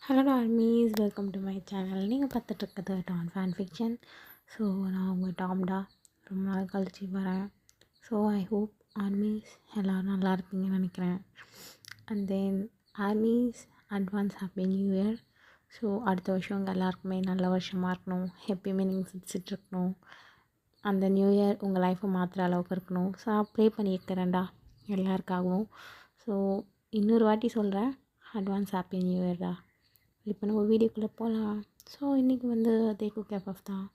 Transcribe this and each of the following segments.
Hello டார்மீஸ், welcome to my channel. நீங்கள் பார்த்துட்ருக்கிறது டான் ஃபேன் ஃபிக்ஷன். ஸோ நான் உங்கள் டாம்டா ரொம்ப நாள் கழிச்சு வரேன். ஸோ ஐ ஹோப் ஆர்மீஸ் எல்லோரும் நல்லா இருப்பீங்கன்னு நினைக்கிறேன். And then armies, advance happy new year. So அடுத்த வருஷம் உங்கள் எல்லாருக்குமே நல்ல வருஷமாக இருக்கணும். எப்பயுமே நீங்கள் சிரிச்சிட்ருக்கணும். அந்த நியூ இயர் உங்கள் லைஃப்பை மாற்றுற அளவுக்கு இருக்கணும். ஸோ ப்ரே பண்ணியிருக்கிறேன்டா எல்லாருக்காகவும். ஸோ இன்னொரு வாட்டி சொல்கிறேன், அட்வான்ஸ் ஹாப்பி நியூ இயர்டா. இப்போ நம்ம வீடியோக்குள்ளே போகலாம். ஸோ இன்றைக்கி வந்து தேக்கு கேஃப் தான்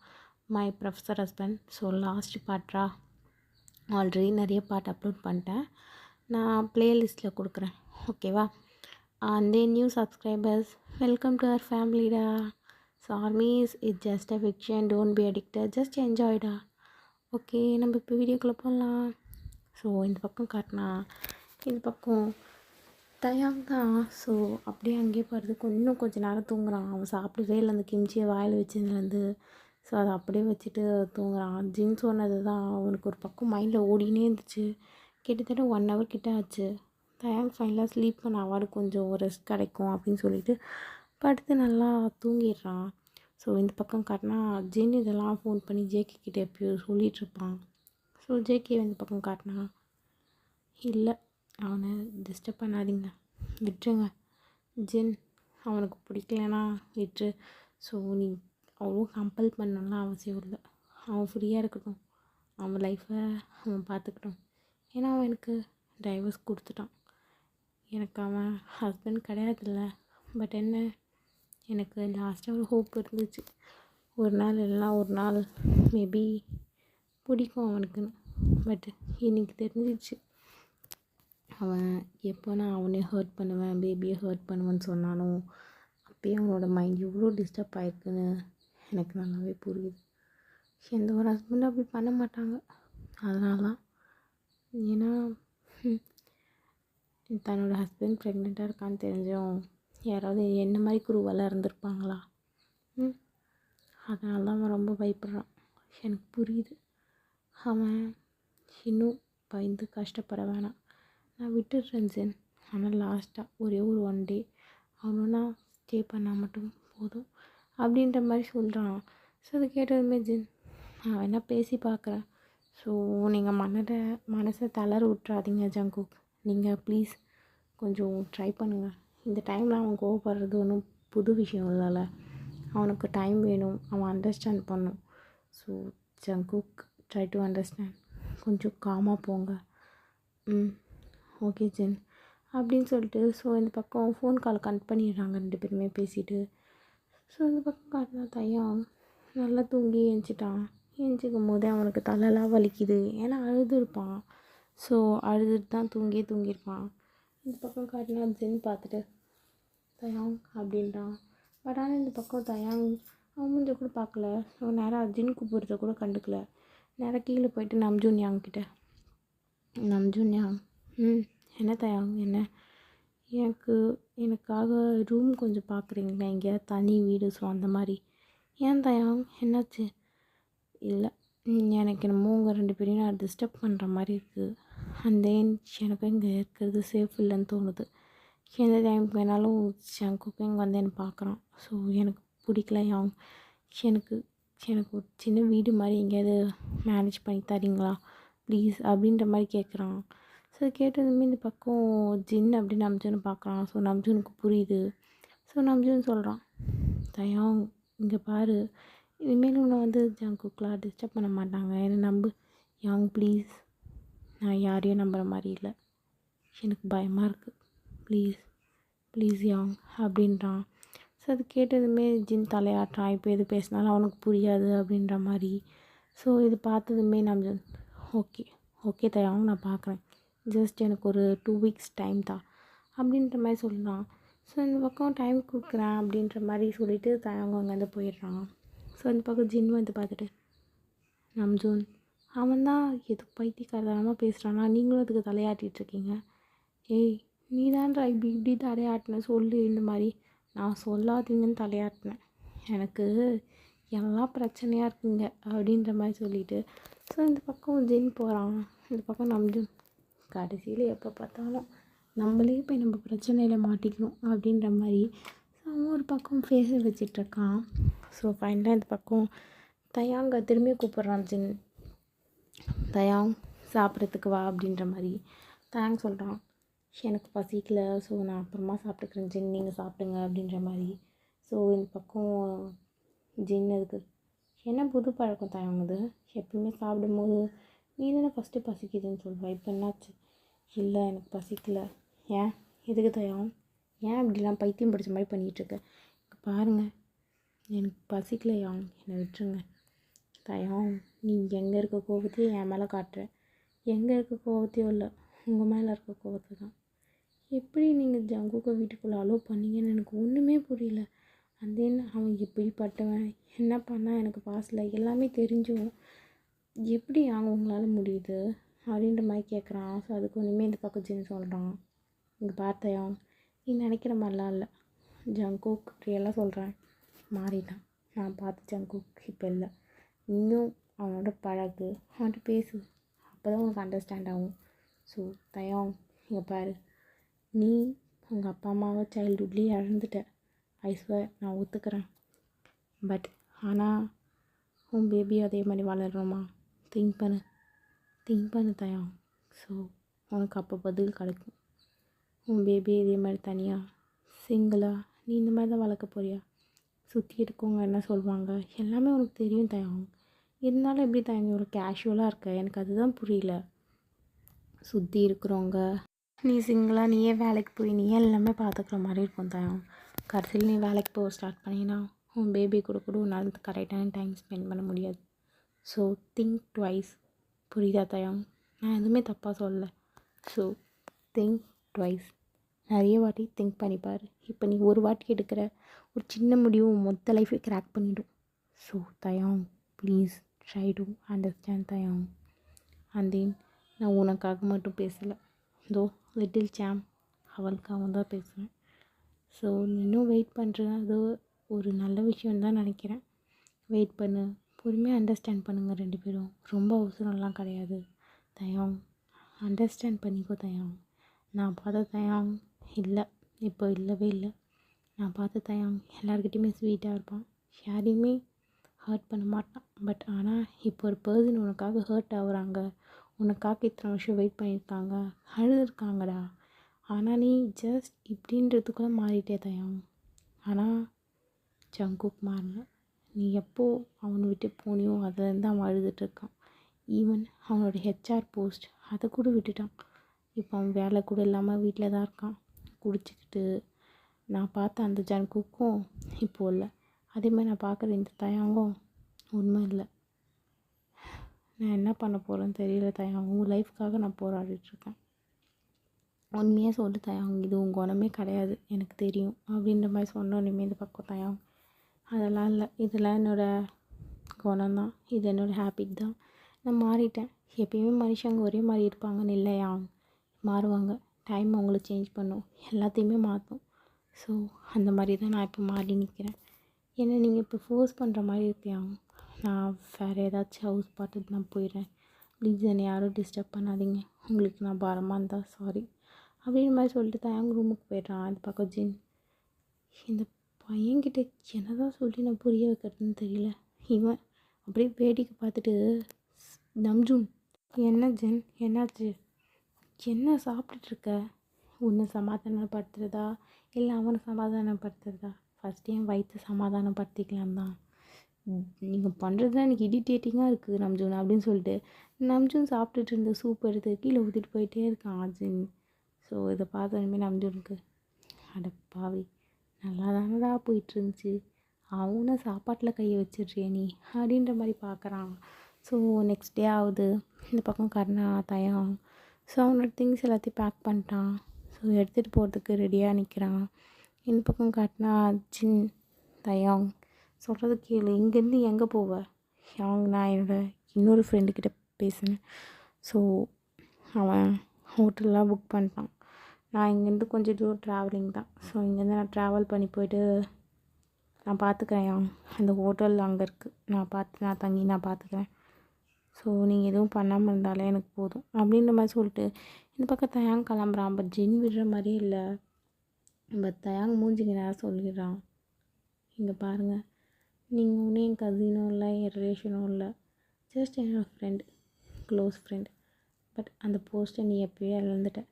my professor husband. So last பார்ட்டா ஆல்ரெடி நிறைய பார்ட் அப்லோட் பண்ணிட்டேன். நான் ப்ளேலிஸ்ட்டில் கொடுக்குறேன், ஓகேவா? And then new subscribers, welcome to our ஃபேமிலிடா. So armies, it's just a fiction, don't be addicted, just என்ஜாய்டா. ஓகே, நம்ம இப்போ வீடியோக்குள்ளே போகலாம். ஸோ இந்த பக்கம் காட்டினா இந்த பக்கம் தயாங் தான். ஸோ அப்படியே அங்கேயே போகிறதுக்கு இன்னும் கொஞ்சம் நேரம் தூங்குறான். அவன் சாப்பிடவே இல்லை அந்த கிம்ச்சியை வாயில் வச்சதுலேருந்து. ஸோ அதை அப்படியே வச்சுட்டு தூங்குறான். ஜின் சொன்னது தான் அவனுக்கு ஒரு பக்கம் மைண்டில் ஓடினே இருந்துச்சு. கிட்டத்தட்ட 1 hour கிட்ட ஆச்சு. தயாங் ஃபைனலாக ஸ்லீப் பண்ண அவனுக்கு கொஞ்சம் ரெஸ்ட் கிடைக்கும் அப்படின்னு சொல்லிட்டு படுத்து நல்லா தூங்கிடுறான். ஸோ இந்த பக்கம் காட்டினா ஜின் இதெல்லாம் ஃபோன் பண்ணி ஜேகே கிட்டே எப்பயோ சொல்லிகிட்ருப்பான். ஸோ ஜேகே இந்த பக்கம் காட்டினா, இல்லை அவனை டிஸ்டர்ப் பண்ணாதீங்க, விட்டுருங்க. ஜின் அவனுக்கு பிடிக்கலனா விட்டுரு. ஸோ நீ அவ்வளோ கம்பல் பண்ணலாம் அவசியம் இல்லை. அவன் ஃப்ரீயாக இருக்கட்டும், அவன் லைஃப்பை அவன் பார்த்துக்கட்டும். ஏன்னா அவன் எனக்கு டைவர்ஸ் கொடுத்துட்டான். எனக்கு அவன் ஹஸ்பண்ட் கிடையாதுல்ல. பட் என்ன, எனக்கு லாஸ்ட்டாக ஒரு ஹோப் இருந்துச்சு, ஒரு நாள் இல்லைனா ஒரு நாள் மேபி பிடிக்கும் அவனுக்குன்னு. பட் இன்றைக்கி தெரிஞ்சிச்சு, அவன் எப்போ நான் அவனே ஹர்ட் பண்ணுவேன், பேபியை ஹர்ட் பண்ணுவேன்னு சொன்னானோ அப்போயே அவனோட மைண்ட் எவ்வளோ டிஸ்டர்ப் ஆகிருக்குன்னு எனக்கு நல்லாவே புரியுது. எந்த ஒரு ஹஸ்பண்டும் அப்படி பண்ண மாட்டாங்க. அதனால தான், ஏன்னா தன்னோட ஹஸ்பண்ட் ப்ரெக்னெண்ட்டாக இருக்கான்னு தெரிஞ்சோம் யாராவது என்ன மாதிரி குருவெல்லாம் இருந்திருப்பாங்களா? அதனால தான் அவன் ரொம்ப பயப்படுறான். எனக்கு புரியுது. அவன் இன்னும் பயந்து கஷ்டப்பட வேணாம். நான் விட்டுடுறேன் ஜின். ஆனால் லாஸ்ட்டாக ஒரே ஒரு 1 day அவனா ஸ்டே பண்ணால் மட்டும் போதும் அப்படின்ற மாதிரி சொல்கிறான். ஸோ அதை கேட்டதுமே ஜின், நான் வேணா பேசி பார்க்குறேன். ஸோ நீங்கள் மனசை தளர விட்றாதீங்க ஜங்குக். நீங்கள் ப்ளீஸ் கொஞ்சம் ட்ரை பண்ணுங்கள். இந்த டைமில் அவன் கோவப்படுறது ஒன்றும் புது விஷயம் இல்லைல்ல. அவனுக்கு டைம் வேணும், அவன் அண்டர்ஸ்டாண்ட் பண்ணும். So Jungkook, try to understand. கொஞ்சம் காமாக போங்க. ஓகே ஜின் அப்படின்னு சொல்லிட்டு, ஸோ இந்த பக்கம் ஃபோன் கால் கட் பண்ணிடுறாங்க 2 பேருமே பேசிவிட்டு. ஸோ இந்த பக்கம் காட்டினா தயாங் நல்லா தூங்கி எழுந்திட்டான். எழுந்திக்கும் போதே அவனுக்கு தலைலாம் வலிக்குது, ஏன்னா அழுதுருப்பான். ஸோ அழுதுட்டு தான் தூங்கியிருப்பான். இந்த பக்கம் காட்டினா ஜின் பார்த்துட்டு தயாங் அப்படின்றான். பட் ஆனால் இந்த பக்கம் தயாங் அவன் மூஞ்ச கூட பார்க்கல. ஸோ நேராக ஜின் கூப்பிடுறத கூட கண்டுக்கல. நேராக கீழே போயிட்டு நம்ஜூன் யாங்கிட்ட, நம்ஜூன் யாங், என்ன தயாங், என்ன எனக்காக ரூம் கொஞ்சம் பார்க்குறீங்களா, எங்கேயாவது தனி வீடு? ஸோ அந்த மாதிரி. ஏன் தயாங், என்னாச்சு? இல்லை, எனக்கு என்னமோ உங்கள் 2 பேரையும் நான் டிஸ்டர்ப் பண்ணுற மாதிரி இருக்குது. அண்ட் தென் எனக்கு இங்கே இருக்கிறது சேஃப் இல்லைன்னு தோணுது. எந்த டைமுக்கு வேணாலும் ஷங்குக்கு இங்கே வந்து என்னை பார்க்குறான். ஸோ எனக்கு பிடிக்கல யாங். எனக்கு ஒரு சின்ன வீடு மாதிரி எங்கேயாவது மேனேஜ் பண்ணி தரீங்களா ப்ளீஸ் அப்படின்ற மாதிரி கேட்குறான். ஸோ கேட்டதுமே இந்த பக்கம் ஜின் அப்படின்னு நம்ஜூனை பார்க்குறான். ஸோ நம்ஜூனுக்கு புரியுது. ஸோ நம்ஜூன் சொல்கிறான், தயாங் இங்கே பாரு, இனிமேல் உன்னை வந்து ஜங்குக்லாம் டிஸ்டர்ப் பண்ண மாட்டாங்க, என்னை நம்பு யாங் ப்ளீஸ். நான் யாரையும் நம்புகிற மாதிரி இல்லை, எனக்கு பயமாக இருக்குது, ப்ளீஸ் யாங் அப்படின்றான். ஸோ அது கேட்டதுமே ஜின் தலையாட்டுறான். இப்போ எது பேசினாலும் அவனுக்கு புரியாது அப்படின்ற மாதிரி. ஸோ இது பார்த்ததுமே நம்ஜூன், ஓகே தயாங், நான் பார்க்குறேன், ஜஸ்ட் எனக்கு ஒரு 2 weeks டைம் தான் அப்படின்ற மாதிரி சொல்லலாம். ஸோ இந்த பக்கம் டைம் கொடுக்குறேன் அப்படின்ற மாதிரி சொல்லிவிட்டு தயாங்க அங்கேருந்து போயிடுறான். ஸோ இந்த பக்கம் ஜின் வந்து பார்த்துட்டு, நம்ஜூன் அவன் தான் எது பைத்தியக்காரத்தனமாக பேசுகிறானா, நீங்களும் அதுக்கு தலையாட்டிகிட்ருக்கீங்க. ஏய், நீ தான்டா இப்படி தலையாட்டின சொல்லு. இந்த மாதிரி நான் சொல்லாதீங்கன்னு தலையாட்டினேன். எனக்கு எல்லாம் பிரச்சனையாக இருக்குங்க அப்படின்ற மாதிரி சொல்லிவிட்டு, ஸோ இந்த பக்கம் ஜின் போகிறான். இந்த பக்கம் நம்ஜூன், கடைசியில் எப்போ பார்த்தாலும் நம்மளே போய் நம்ம பிரச்சனையில் மாட்டிக்கணும் அப்படின்ற மாதிரி. ஸோ அவன் ஒரு பக்கம் ஃபேஸை வச்சிட்ருக்கான். ஸோ ஃபைனலாக இந்த பக்கம் தயாங்க திரும்பி கூப்பிட்றான் ஜின். தயாங் சாப்பிட்றதுக்கு வா அப்படின்ற மாதிரி. தயாங் சொல்கிறான், எனக்கு பசிக்கல, ஸோ நான் அப்புறமா சாப்பிட்டுக்கிறேன் ஜின், நீங்கள் சாப்பிடுங்க அப்படின்ற மாதிரி. ஸோ இந்த பக்கம் ஜின் அதுக்கு என்ன புது பழக்கம் தயாங்குது, எப்பவுமே சாப்பிடும்போது நீ தானே ஃபஸ்ட்டு பசிக்குதுன்னு சொல்லுவேன், இப்போ என்னாச்சு? இல்லை எனக்கு பசிக்கல. ஏன் எதுக்கு தயாங், ஏன் இப்படிலாம் பைத்தியம் பிடிச்ச மாதிரி பண்ணிகிட்ருக்க? பாருங்கள் எனக்கு பசிக்கலையாங், என்னை விட்டுருங்க. தயாங் நீ எங்கே இருக்க கோபத்தையும் என் மேலே காட்டுற, எங்கே இருக்க கோபத்தையும் இல்லை உங்கள் மேலே இருக்க கோபத்தை தான். எப்படி நீங்கள் ஜங்குக்கை வீட்டுக்குள்ளே அலோவ் பண்ணீங்கன்னு எனக்கு ஒன்றுமே புரியல. அந்த அவன் எப்படிப்பட்டவன், என்ன பண்ணால் எனக்கு பாஸில் எல்லாமே தெரிஞ்சும் எப்படி அவங்க உங்களால் முடியுது அப்படின்ற மாதிரி கேட்குறான். ஸோ அதுக்கு ஒன்றுமே இந்த பக்கம் ஜின் சொல்கிறான், இங்கே பார்த்தையாங் நீ நினைக்கிற மாதிரிலாம் இல்லை, ஜங்குக் ரியலாக சொல்கிறேன் மாறிட்டான். நான் பார்த்து ஜங்குக் இப்போ இல்லை. நீயும் அவனோட பழகு, அவன்கிட்ட பேசு, அப்போ தான் உனக்கு அண்டர்ஸ்டாண்ட் ஆகும். ஸோ தயாங் இங்கே பாரு, நீ உங்கள் அப்பா அம்மாவை சைல்டுஹுட்லேயே இழந்துட்ட, ஐஸ்வர் நான் ஒத்துக்கிறேன். பட் ஆனால் உன் பேபி அதே மாதிரி வளரணுமா? திங்க் பண்ணு தயாங். ஸோ உனக்கு அப்போ பதில் கிடைக்கும். உன் பேபி இதே மாதிரி தனியாக சிங்கிளாக நீ இந்த மாதிரி தான் வளர்க்க போறியா? சுற்றி இருக்கவங்க என்ன சொல்லுவாங்க எல்லாமே உனக்கு தெரியும் தயாங். இருந்தாலும் எப்படி தயாங் இவ்வளோ கேஷுவலாக இருக்க, எனக்கு அதுதான் புரியல. சுற்றி இருக்கிறவங்க நீ சிங்கிளாக நீயே வேலைக்கு போய் நீயே எல்லாமே பார்த்துக்கிற மாதிரி இருக்கும் தயாங். கடைசியில் நீ வேலைக்கு போக ஸ்டார்ட் பண்ணினா உன் பேபி கூட உன்னால் கரெக்டான டைம் ஸ்பெண்ட் பண்ண முடியாது. ஸோ திங்க் ட்வைஸ், புரியுதா தயாங்? நான் எதுவுமே தப்பாக சொல்லலை. ஸோ திங்க் ட்வைஸ், நிறைய வாட்டி திங்க் பண்ணிப்பார். இப்போ நீ ஒரு வாட்டி எடுக்கிற ஒரு சின்ன முடிவு மொத்த லைஃபை கிராக் பண்ணிவிடும். So Taehyung please try to understand Taehyung. And then நான் உனக்காக மட்டும் பேசலை, தோ லிட்டில் சாம் அவளுக்காக தான் பேசுகிறேன். ஸோ இன்னும் வெயிட் பண்ணுறேன், அது ஒரு நல்ல விஷயம் தான் நினைக்கிறேன். வெயிட் பண்ணு, பொறுமையாக அண்டர்ஸ்டாண்ட் பண்ணுங்கள் ரெண்டு பேரும், ரொம்ப அவசரம்லாம் கிடையாது. தயாங் அண்டர்ஸ்டாண்ட் பண்ணிக்கோ தயாங். நான் பார்த்த தயாங் இல்லை, இப்போ இல்லவே இல்லை. நான் பார்த்த தயாங் எல்லாருக்கிட்டையுமே ஸ்வீட்டாக இருப்பான், யாரையுமே ஹர்ட் பண்ண மாட்டான். பட் ஆனால் இப்போ ஒரு பர்சன் உனக்காக ஹர்ட் ஆகுறாங்க, உனக்காக இத்தனை வருஷம் வெயிட் பண்ணியிருக்காங்க, அழுதுருக்காங்கடா. ஆனால் நீ ஜஸ்ட் இப்படின்றதுக்குள்ளே மாறிட்டே தயாங். ஆனால் ஜங்குக் மாறல. நீ எப்போ அவனை விட்டு போனியோ அதுலேருந்து அவன் அழுதுட்டுருக்கான். ஈவன் அவனோட ஹெச்ஆர் போஸ்ட் அதை கூட விட்டுட்டான். இப்போ அவன் வேலை கூட இல்லாமல் வீட்டில் தான் இருக்கான் குடிச்சிக்கிட்டு. நான் பார்த்த அந்த ஜங்குக்கும் இப்போது இல்லை, அதேமாதிரி நான் பார்க்குற இந்த தயாங்கும் உண்மை இல்லை. நான் என்ன பண்ண போகிறேன்னு தெரியல தயாங், உங்கள் லைஃப்காக நான் போராடிட்டுருக்கேன். உண்மையாக சொல்லு தயாங், இது உங்கள் குணமே கிடையாது எனக்கு தெரியும் அப்படின்ற மாதிரி சொன்னோன்னுமே இந்த பக்கம் தயாங் அதெல்லாம் இல்லை, இதெல்லாம் என்னோடய குணம்தான், இது என்னோடய ஹேபிட் தான், நான் மாறிட்டேன். எப்பயுமே மனுஷங்க ஒரே மாதிரி இருப்பாங்கன்னு இல்லையா, மாறுவாங்க. டைம் அவங்கள சேஞ்ச் பண்ணும், எல்லாத்தையுமே மாற்றும். ஸோ அந்த மாதிரி தான் நான் இப்போ மாறி நிற்கிறேன். ஏன்னா நீங்கள் இப்போ ஃபோர்ஸ் பண்ணுற மாதிரி இருக்கியா, நான் வேறு ஏதாச்சும் ஹவுஸ் பார்த்துட்டு நான் போயிடுறேன், ப்ளீஸ் என்னை யாரும் டிஸ்டர்ப் பண்ணாதீங்க, உங்களுக்கு நான் பாரமாக இருந்தால் சாரி அப்படின்ற மாதிரி சொல்லிட்டு தயாங் ரூமுக்கு போய்ட்றான். அந்த பக்கம் ஜின், இந்த பையன்கிட்ட என்ன தான் சொல்லி நான் புரிய வைக்கிறதுன்னு தெரியல. இவன் அப்படியே வேடிக்கை பார்த்துட்டு, நம்ஜூன் என்ன ஜின் என்னாச்சு, என்ன சாப்பிட்டுட்ருக்க, உன்னை சமாதானப்படுத்துகிறதா இல்லை அவனை சமாதானப்படுத்துகிறதா? ஃபஸ்ட்டு என் வயிற்று சமாதானப்படுத்திக்கலாம் தான், நீங்கள் பண்ணுறது தான் எனக்கு இரிட்டேட்டிங்காக இருக்குது நம்ஜூன் அப்படின்னு சொல்லிட்டு நம்ஜூன் சாப்பிட்டுட்டு இருந்த சூப் எடுத்து கீழே ஊற்றிட்டு போயிட்டே இருக்கான் அஜின். ஸோ இதை பார்த்தோன்னே நம்ஜூனுக்கு, அட பாவி நல்லா தானடா போயிட்டுருந்துச்சு, அவனை சாப்பாட்டில் கையை வச்சிட்றிய நீ அப்படின்ற மாதிரி பார்க்குறான். ஸோ நெக்ஸ்ட் டே ஆகுது. இந்த பக்கம் கர்ணா தயாங் ஸோ அவனோட திங்ஸ் எல்லாத்தையும் பேக் பண்ணிட்டான். ஸோ எடுத்துகிட்டு போகிறதுக்கு ரெடியாக நிற்கிறான். இந்த பக்கம் கர்ணா ஜின் தயாங் சொல்கிறது கேளு, இங்கேருந்து எங்கே போவ? நான் என்னோடய இன்னொரு ஃப்ரெண்டுக்கிட்ட பேசினேன். ஸோ அவன் ஹோட்டல்லாம் புக் பண்ணிட்டான். நான் இங்கேருந்து கொஞ்சம் தூரம் ட்ராவலிங் தான். ஸோ இங்கேருந்து நான் ட்ராவல் பண்ணி போய்ட்டு நான் பார்த்துக்கிறேன், அந்த ஹோட்டல் அங்கே இருக்குது, நான் தங்கி நான் பார்த்துக்கிறேன். ஸோ நீங்கள் எதுவும் பண்ணாமல் இருந்தாலே எனக்கு போதும் அப்படின்ற மாதிரி சொல்லிட்டு இந்த பக்கம் தயாங் கிளம்புறான். பட் ஜின் விடுற மாதிரியே இல்லை. பட் தயாங் மூஞ்சிக்கு நேரம் சொல்லிடுறான், இங்கே பாருங்கள், நீங்கள் ஒன்றும் என் கசினும் இல்லை, என் ரிலேஷனும் இல்லை, ஜஸ்ட் என்னோடய ஃப்ரெண்ட், க்ளோஸ் ஃப்ரெண்ட். பட் அந்த போஸ்ட்டை நீ எப்போயே இழந்துட்ட.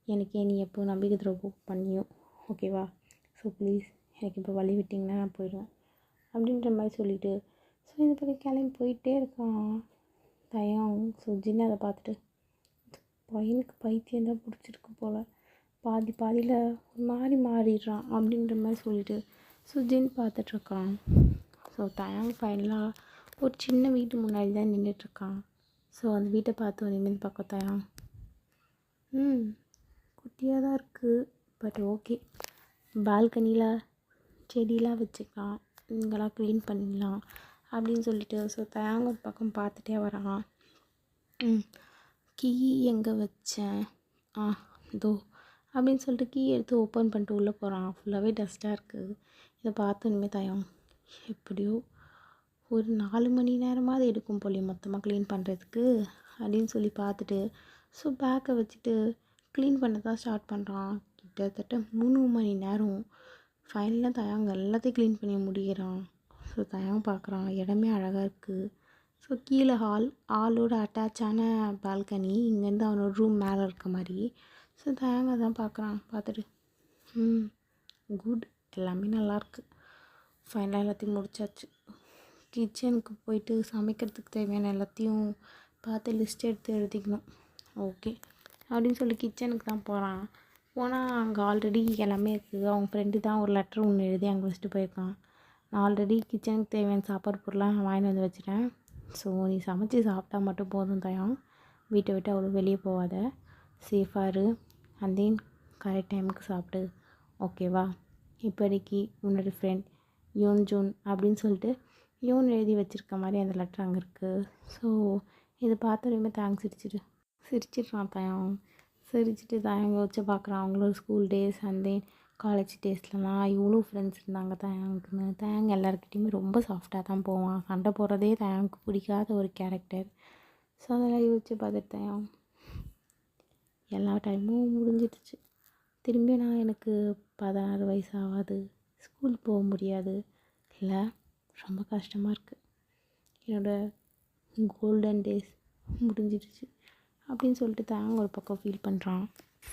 எனக்கே நீ எப்போ நம்பிக்கை துரோகம் பண்ணியோ, ஓகேவா? ஸோ ப்ளீஸ் எனக்கு இப்போ வழி விட்டிங்கன்னா நான் போயிடுவேன் அப்படின்ற மாதிரி சொல்லிவிட்டு ஸோ இந்த பக்கம் கிளம்பி போயிட்டே இருக்கான் தயாங். ஸோ ஜின்னு அதை பார்த்துட்டு, பையனுக்கு பைத்தியம் தான் பிடிச்சிருக்கு போல், பாதியில் ஒரு மாதிரி மாறிடுறான் அப்படின்ற மாதிரி சொல்லிவிட்டு ஸோ ஜின் பார்த்துட்ருக்கான். ஸோ தயாங் ஃபைனலாக ஒரு சின்ன வீட்டு முன்னாடி தான் நின்றுட்டுருக்கான். ஸோ அந்த வீட்டை பார்த்து நிமிர்ந்து பார்க்க தயாங், குட்டியாக தான் இருக்குது, பட் ஓகே, பால்கனியில் செடியெலாம் வச்சுக்கலாம், இங்கெல்லாம் க்ளீன் பண்ணிடலாம் அப்படின்னு சொல்லிட்டு ஸோ தயாங் ஒரு பக்கம் பார்த்துட்டே வரான். கீ எங்கே வச்சேன், இதோ அப்படின்னு சொல்லிட்டு கீ எடுத்து ஓப்பன் பண்ணிட்டு உள்ளே போகிறான். ஃபுல்லாகவே டஸ்ட்டாக இருக்குது. இதை பார்த்தோன்னே தயாங், எப்படியோ ஒரு 4 மணி நேரமாவது எடுக்கும் போலியே மொத்தமாக க்ளீன் பண்ணுறதுக்கு அப்படின்னு சொல்லி பார்த்துட்டு ஸோ பேக்கை வச்சுட்டு க்ளீன் பண்ண தான் ஸ்டார்ட் பண்ணுறான். கிட்டத்தட்ட 3 மணி நேரம். ஃபைனலாக தயாங் எல்லாத்தையும் க்ளீன் பண்ணி முடிகிறான். ஸோ தயாங் பார்க்குறான், இடமே அழகாக இருக்குது. ஸோ கீழே ஹாலோட அட்டாச்சான பால்கனி, இங்கேருந்து அவனோட ரூம் மேலே இருக்க மாதிரி. ஸோ தயாங் அதான் பார்க்குறான். பார்த்துட்டு குட், எல்லாமே நல்லாயிருக்கு. ஃபைனலாக எல்லாத்தையும் முடிச்சாச்சு. கிச்சனுக்கு போயிட்டு சமைக்கிறதுக்கு தேவையான எல்லாத்தையும் பார்த்து லிஸ்ட் எடுத்து எழுதிக்கணும். ஓகே அப்படின்னு சொல்லி கிச்சனுக்கு தான் போகிறான். போனால் அங்கே ஆல்ரெடி எல்லாமே இருக்குது. அவங்க ஃப்ரெண்டு தான் ஒரு லெட்டர் ஒன்று எழுதி அங்கே வச்சுட்டு போயிருக்கான். நான் ஆல்ரெடி கிச்சனுக்கு தேவையான சாப்பாடு பொருளாக வாங்கிட்டு வந்து வச்சுட்டேன். ஸோ நீ சமைச்சி சாப்பிட்டா மட்டும் போதும் தயாங், வீட்டை விட்டு அவ்வளோ வெளியே போகாத, சேஃபாக இரு, அண்ட் தென் கரெக்ட் டைமுக்கு சாப்பிடு, ஓகேவா? இப்போதைக்கு உன்னோட ஃப்ரெண்ட் யோன் ஜூன் அப்படின்னு சொல்லிட்டு யோன் எழுதி வச்சுருக்க மாதிரி அந்த லெட்டர் அங்கே இருக்குது. ஸோ இதை பார்த்தோன்னே தேங்க்ஸ் சிரிச்சிட்றான் தயாங். சிரிச்சிட்டு தயாங்க வச்சு பார்க்குறான். அவங்களோட school days and then college டேஸ்லலாம் இவ்வளோ ஃப்ரெண்ட்ஸ் இருந்தாங்க தயாங்குன்னு. தயாங் எல்லாருக்கிட்டையுமே ரொம்ப சாஃப்டாக தான் போவான். சண்டை போடுறதே தயாங்க்கு பிடிக்காத ஒரு கேரக்டர். ஸோ அதெல்லாம் யோசிச்சு பார்த்துட்டு தயாங், எல்லா டைமும் முடிஞ்சிடுச்சு, திரும்பி நான் எனக்கு 16 வயசு ஆகாது, ஸ்கூல் போக முடியாது, இல்லை ரொம்ப கஷ்டமாக இருக்குது, என்னோடய கோல்டன் டேஸ் முடிஞ்சிடுச்சு அப்படின்னு சொல்லிட்டு தயாங் ஒரு பக்கம் ஃபீல் பண்ணுறான்.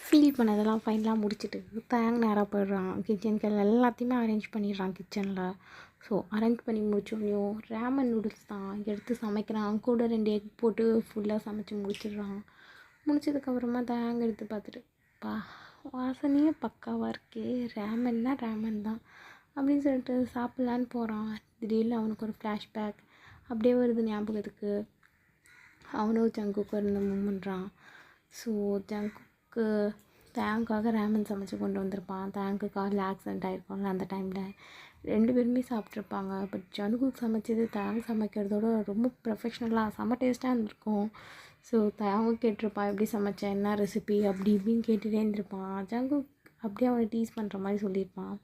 ஃபீல் பண்ணதெல்லாம் ஃபைனலாக முடிச்சுட்டு தயாங் நேராக போயிடுறான். கிச்சனுக்கு எல்லாத்தையுமே அரேஞ்ச் பண்ணிடுறான் கிச்சனில். ஸோ அரேஞ்ச் பண்ணி முடிச்சோடனையும் ரேமன் நூடுல்ஸ் தான் எடுத்து சமைக்கிறான். கூட 2 எக் போட்டு ஃபுல்லாக சமைச்சு முடிச்சிடுறான். முடிச்சதுக்கப்புறமா தயாங் எடுத்து பார்த்துட்டு, வாசனையே பக்காவாக இருக்கே, ரேமன் தான் அப்படின்னு சொல்லிட்டு சாப்பிட்லான்னு போகிறான். திடீர்னு அவனுக்கு ஒரு ஃப்ளாஷ்பேக் அப்படியே வருது ஞாபகத்துக்கு. அவனும் ஜங்குக்கு இருந்து மூவ் பண்ணுறான். ஸோ ஜங்குக்கு தயாங்காக ரேமன் சமைச்சு கொண்டு வந்திருப்பான். தயாங்க்கு காரில் ஆக்சிடென்ட் ஆகிருப்பாங்க. அந்த டைமில் 2 பேருமே சாப்பிட்ருப்பாங்க. பட் ஜங்குக்கு சமைச்சது தயாங் சமைக்கிறதோட ரொம்ப ப்ரொஃபஷ்னலாக செம்ம டேஸ்ட்டாக இருந்திருக்கும். ஸோ தயாங்கும் கேட்டிருப்பான், எப்படி சமைச்சேன், என்ன ரெசிபி அப்படி இப்படின்னு கேட்டுகிட்டே இருந்திருப்பான். ஜங்குக் அப்படியே அவனை டீஸ் பண்ணுற மாதிரி சொல்லியிருப்பான்,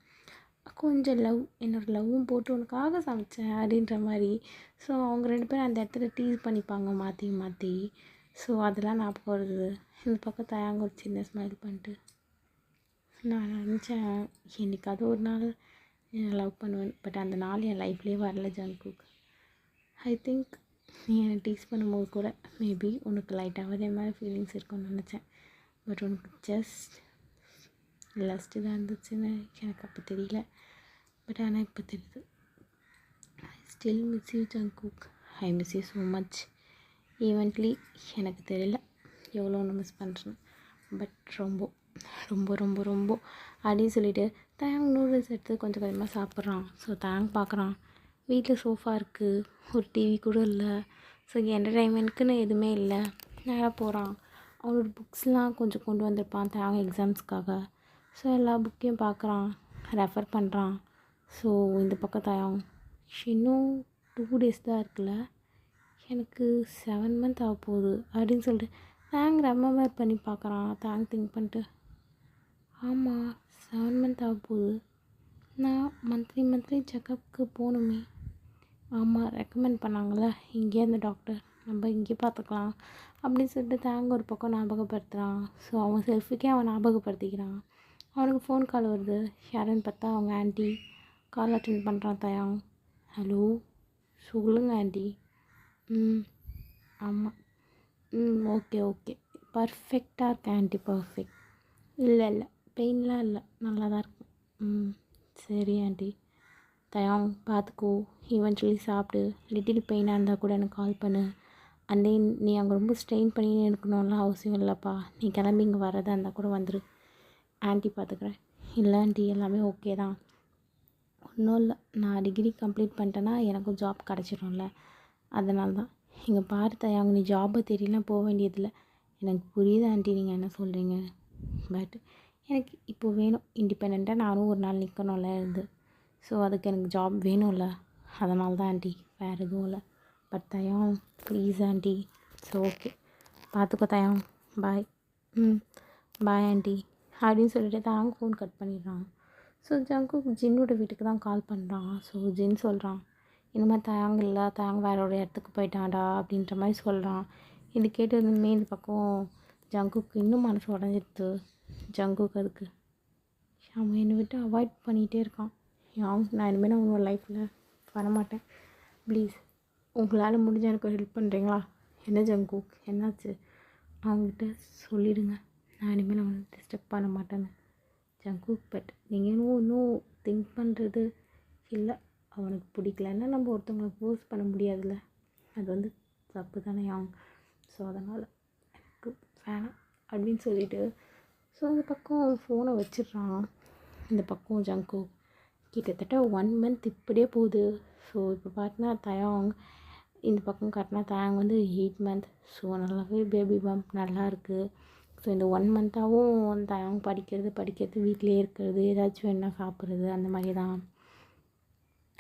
கொஞ்சம் என்னோடய லவ்வும் போட்டு உனக்காக சமைச்சேன் அப்படின்ற மாதிரி. ஸோ அவங்க 2 பேரும் அந்த இடத்துல டீஸ் பண்ணிப்பாங்க மாற்றி. ஸோ அதெல்லாம் ஞாபகம் வருது. இந்த பக்கம் தயாங்க ஒரு சின்ன ஸ்மைல் பண்ணிட்டு, நான் நினச்சேன் என்றைக்காவது ஒரு நாள் என்னை லவ் பண்ணுவேன், பட் அந்த நாள் என் லைஃப்லேயே வரல ஜங்குக். ஐ திங்க் நீ என்னை டீஸ் பண்ணும்போது கூட மேபி உனக்கு லைட்டாக அதே மாதிரி ஃபீலிங்ஸ் இருக்கும்னு நினச்சேன். பட் உனக்கு ஜஸ்ட் லஸ்ட்டு தான் இருந்துச்சுன்னு எனக்கு அப்போ தெரியல. பட் ஆனால் இப்போ தெரியுது. I still miss you Jungkook, I miss you so much. Eventually எனக்கு தெரியல எவ்வளோ ஒன்று மிஸ் பண்ணுறேன். பட் ரொம்ப ரொம்ப ரொம்ப ரொம்ப அப்படின்னு சொல்லிவிட்டு தயாங் நூடுல்ஸ் எடுத்து கொஞ்சம் கொஞ்சமாக சாப்பிட்றான். ஸோ தயாங் பார்க்குறான், வீட்டில் சோஃபா இருக்குது, ஒரு டிவி கூட இல்லை. ஸோ என்டர்டைன்மெண்ட்க்குன்னு எதுவுமே இல்லை. நேராக போகிறான். அவனோட புக்ஸ்லாம் கொஞ்சம் கொண்டு வந்திருப்பான் தயாங் எக்ஸாம்ஸ்க்காக. ஸோ எல்லா புக்கையும் பார்க்குறான், ரெஃபர் பண்ணுறான். ஸோ இந்த பக்கம் தயாங், இன்னும் 2 days தான் இருக்குல்ல, எனக்கு 7 month ஆக போகுது அப்படின்னு சொல்லிட்டு தயாங் ரெமெம்பர் பண்ணி பார்க்குறான். தயாங் திங்க் பண்ணிட்டு, ஆமாம் 7 month ஆக போகுது, நான் மந்த்லி செக்கப்புக்கு போகணுமே, ஆமாம் ரெக்கமெண்ட் பண்ணாங்கள்ல இங்கேயே அந்த டாக்டர், நம்ம இங்கே பார்த்துக்கலாம் அப்படின்னு சொல்லிட்டு தயாங் ஒரு பக்கம் ஞாபகப்படுத்துகிறான். ஸோ அவன் செல்ஃபுக்கே அவன் ஞாபகப்படுத்திக்கிறான். அவனுக்கு ஃபோன் கால் வருது. யாருன்னு பார்த்தா அவங்க ஆன்ட்டி. கால் அட்டெண்ட் பண்ணுறான் தயாங். ஹலோ, சொல்லுங்கள் ஆன்ட்டி. ம், ஆமாம். ம், ஓகே ஓகே, பர்ஃபெக்டாக இருக்கேன் ஆன்ட்டி, பர்ஃபெக்ட். இல்லை இல்லை, பெயின்லாம் இல்லை, நல்லா தான் இருக்கும். ம், சரி ஆன்ட்டி. தயாங் பார்த்துக்கோ, ஈவென்ச்சுவலி சாப்பிடு. லிட்டில் பெயினாக இருந்தால் கூட எனக்கு கால் பண்ணு. அண்ட் தென் நீ அங்கே ரொம்ப ஸ்ட்ரெயின் பண்ணி இருக்கணும்லாம் அவசியம் இல்லைப்பா. நீ கிளம்பி இங்கே வரதா இருந்தால் கூட வந்துடு, ஆன்ட்டி பார்த்துக்குறேன். இல்லை ஆன்ட்டி, எல்லாமே ஓகே தான். ஒன்றும் இல்லை, நான் டிகிரி கம்ப்ளீட் பண்ணிட்டேன்னா எனக்கும் ஜாப் கிடச்சிடும்ல, அதனால தான். இங்கே பாரு தயாங், நீ ஜாபை தெரியலாம் போக வேண்டியதில்லை. எனக்கு புரியுது ஆன்ட்டி நீங்கள் என்ன சொல்கிறீங்க. பட் எனக்கு இப்போது வேணும், இண்டிபெண்ட்டாக நானும் ஒரு நாள் நிற்கணும்ல இருந்து. ஸோ அதுக்கு எனக்கு ஜாப் வேணும்ல, அதனால தான் ஆன்ட்டி, வேறு எதுவும் இல்லை. But Taeyang please aunty. So okay, பார்த்துக்கோ Taeyang, bye. Hmm, bye aunty அப்படின்னு சொல்லிட்டு தயாங் ஃபோன் கட் பண்ணிடுறான். ஸோ ஜங்குக் ஜின்னோட வீட்டுக்கு தான் கால் பண்ணுறான். ஸோ ஜின் சொல்கிறான், இந்த மாதிரி தயாங் இல்லை, தயாங் வேற ஒரு இடத்துக்கு போயிட்டான்டா அப்படின்ற மாதிரி சொல்கிறான். இது கேட்டு இனிமேல் இந்த பக்கம் ஜங்குக்கு இன்னும் மனசு உடஞ்சிடுது. ஜங்குக் அதுக்கு அவன் என்னை விட்டு அவாய்ட் பண்ணிகிட்டே இருக்கான். நான் இனிமேல் அவனோட லைஃப்பில் வரமாட்டேன். ப்ளீஸ், உங்களால் முடிஞ்ச எனக்கு ஹெல்ப் பண்ணுறீங்களா? என்ன ஜங்குக், என்னாச்சு? அவங்ககிட்ட சொல்லிவிடுங்க, நான் இனிமேல் அவனை டிஸ்டர்ப் பண்ண மாட்டேன்னு. ஜங்குக், பட் நீங்கள் இன்னும் திங்க் பண்ணுறது இல்லை. அவனுக்கு பிடிக்கலன்னா நம்ம ஒருத்தவங்களை ஃபோர்ஸ் பண்ண முடியாதுல்ல, அது வந்து தப்பு தானே அவங்க. ஸோ அதனால் எனக்கு வேணாம் அப்படின்னு சொல்லிவிட்டு ஸோ அந்த பக்கம் ஃபோனை வச்சிடுறான். இந்த பக்கம் ஜங்குக் கிட்டத்தட்ட 1 month இப்படியே போகுது. ஸோ இப்போ பார்த்தீங்கன்னா தயாங் இந்த பக்கம் காட்டினா தயாங் வந்து 8 month. ஸோ நல்லாவே பேபி பம்ப் நல்லா இருக்குது. ஸோ இந்த 1 month-ஆகவும் தயாங் படிக்கிறது வீட்டிலே இருக்கிறது, ஏதாச்சும் வேணால் சாப்பிட்றது, அந்த மாதிரி தான்.